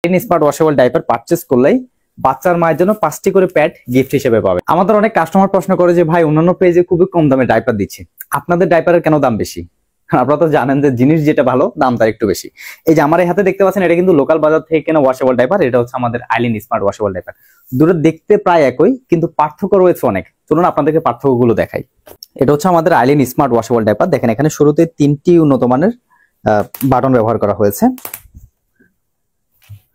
Smart washable diaper purchase করলেই বাচ্চার মায়ের জন্য 5টি করে প্যাড গিফট হিসেবে পাবে। আমাদের অনেক কাস্টমার প্রশ্ন করে যে ভাই অন্যান্য পেজে খুবই কম দামে ডাইপার দিচ্ছে, আপনাদের ডাইপারের কেন দাম বেশি? আপনারা তো জানেন যে জিনিস যেটা ভালো দাম তার একটু বেশি। এই যে আমার এই হাতে দেখতে পাচ্ছেন, এটা কিন্তু লোকাল বাজার থেকে কেনা ওয়াশেবল ডাইপার। এটা হচ্ছে আমাদের আইলিন স্মার্ট ওয়াশেবল ডাইপার। দুটো দেখতে প্রায় একই, কিন্তু পার্থক্য রয়েছে অনেক। চলুন আপনাদেরকে পার্থক্যগুলো দেখাই। এটা হচ্ছে আমাদের আইলিন স্মার্ট ওয়াশেবল ডাইপার। দেখেন এখানে শুরুতে 3টি উন্নত মানের বাটন ব্যবহার করা হয়েছে।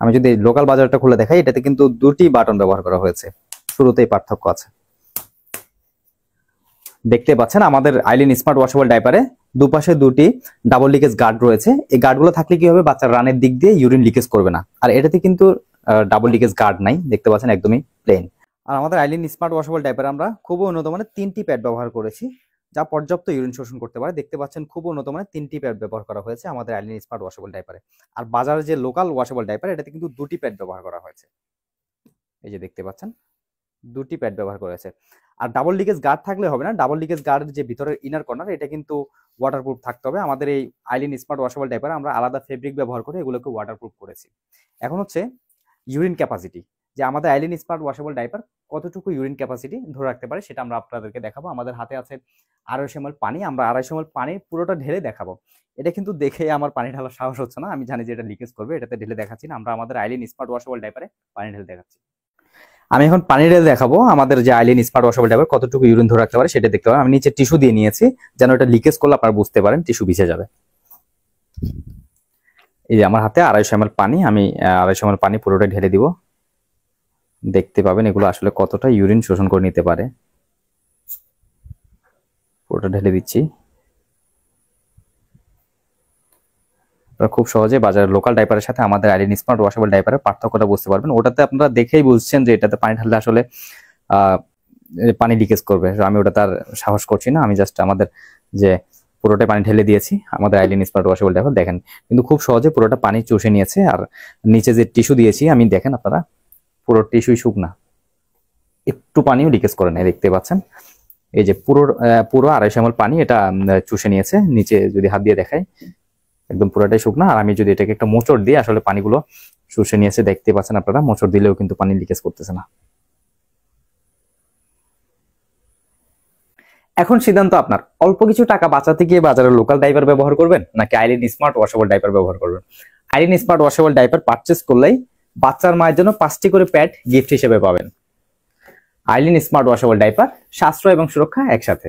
আমি যদি লোকাল বাজারটা খুলে দেখাই, এটাতে কিন্তু 2টি বাটন ব্যবহার করা হয়েছে। শুরুতেই পার্থক্য আছে, দেখতে পাচ্ছেন। আমাদের আইলিন স্মার্ট ওয়াশেবল ডাইপারে দুপাশে 2টি ডাবল লিকেজ গার্ড রয়েছে। এই গার্ডগুলো থাকলে কি হবে, বাচ্চার রানের দিক দিয়ে ইউরিন লিকেজ করবে না। আর এটাতে কিন্তু ডাবল লিকেজ গার্ড নাই, দেখতে পাচ্ছেন একদমই প্লেন। আর আমাদের আইলিন স্মার্ট ওয়াশেবল ডাইপারে আমরা খুব উন্নত মানের 3টি প্যাড ব্যবহার করেছি, যা পর্যাপ্ত ইউরিন শোষণ করতে পারে। দেখতে পাচ্ছেন খুব উন্নত মানের 3টি প্যাড ব্যবহার করা হয়েছে আমাদের আইলিন স্মার্ট ওয়াশেবল ডাইপারে। আর বাজারে যে লোকাল ওয়াশেবল ডাইপার, এটাতে কিন্তু 2টি প্যাড ব্যবহার করা হয়েছে। এই যে দেখতে পাচ্ছেন 2টি প্যাড ব্যবহার করেছে। আর ডাবল লিকেজ গার্ড থাকলে হবে না, ডাবল লিকেজ গার্ডের যে ভিতরের ইনার কর্নার, এটা কিন্তু ওয়াটারপ্রুফ থাকতে হবে। আমাদের এই আইলিন স্মার্ট ওয়াশেবল ডাইপারে আমরা আলাদা ফেব্রিক ব্যবহার করে এগুলোকে ওয়াটারপ্রুফ করেছি। এখন হচ্ছে ইউরিন ক্যাপাসিটি, যে আমাদের আইলিন স্মার্ট ওয়াশেবল ডাইপার কতটুকু ইউরিন ক্যাপাসিটি ধরে রাখতে পারে সেটা আমরা আপনাদেরকে দেখাবো। আমাদের হাতে আছে 250 ml পানি। আমরা 250 ml পানি পুরোটা ঢেলে দেখাবো। এটা কিন্তু দেখে আমার পানি ঢালার সাহস হচ্ছে না, আমি জানি যে এটা লিকেজ করবে, এটাতে ঢেলে দেখাচ্ছি না। আমরা আমাদের আইলিন স্মার্ট ওয়াশেবল ডাইপারে পানি ঢেলে দেখাচ্ছি। আমি এখন পানি ঢেলে দেখাবো আমাদের যে আইলিন স্মার্ট ওয়াশেবল ডাইপার কতটুকু ইউরিন ধরে রাখতে পারে সেটা দেখতে পাবেন। আমি নিচে টিস্যু দিয়ে নিয়েছি, যেন এটা লিকেজ করলে আপনারা বুঝতে পারেন, টিস্যু ভিজে যাবে। এই যে আমার হাতে 250 ml পানি, আমি 250 ml পানি পুরোটা ঢেলে দিব। দেখতে পাবেন এগুলো আসলে কতটা ইউরিন শোষণ করে নিতে পারে। পুরোটা ঢেলে দিচ্ছি। খুব সহজে বাজারের লোকাল ডাইপারের সাথে আমাদের আইলিন স্মার্ট ওয়াশেবল ডাইপারের পার্থক্যটা বুঝতে পারবেন। ওটাতে আপনারা দেখেই বুঝছেন যে এটাতে পানি ঢাললে আসলে পানি লিকেজ করবে। আমি ওটা তার সাহস করছি না, আমি জাস্ট আমাদের যে পুরোটা পানি ঢেলে দিয়েছি আমাদের আইলিন স্মার্ট ওয়াশেবল ডাইপার। দেখেন কিন্তু খুব সহজে পুরোটা পানি চুষে নিয়েছে। আর নিচে যে টিস্যু দিয়েছি আমি, দেখেন আপনারা পুরো টিস্যুই শুকনা, একটু পানিও লিকেজ করে নেয়, দেখতে পাচ্ছেন। এই যে পুরো 250 ml পানি এটা চুষে নিয়েছে। নিচে যদি হাত দিয়ে দেখাই, একদম পুরোটাই শুকনা। আর আমি যদি এটাকে একটা মোচড় দিয়ে আসলে পানিগুলো শুষে নিয়েছে, দেখতে পাচ্ছেন আপনারা। মোচড় দিলেও কিন্তু পানি লিকেজ করতেছে না। এখন সিদ্ধান্ত আপনার, অল্প কিছু টাকা বাঁচাতে গিয়ে বাজারের লোকাল ডাইপার ব্যবহার করবেন নাকি আইলিন স্মার্ট ওয়াশেবল ডাইপার ব্যবহার করবেন। Eileen smart washable diaper purchase করলেই বাচ্চার মায়ের জন্য 5টি করে প্যাড গিফট হিসেবে পাবেন। আইলিন স্মার্ট ওয়াশেবল ডাইপার, সাশ্রয় এবং সুরক্ষা একসাথে।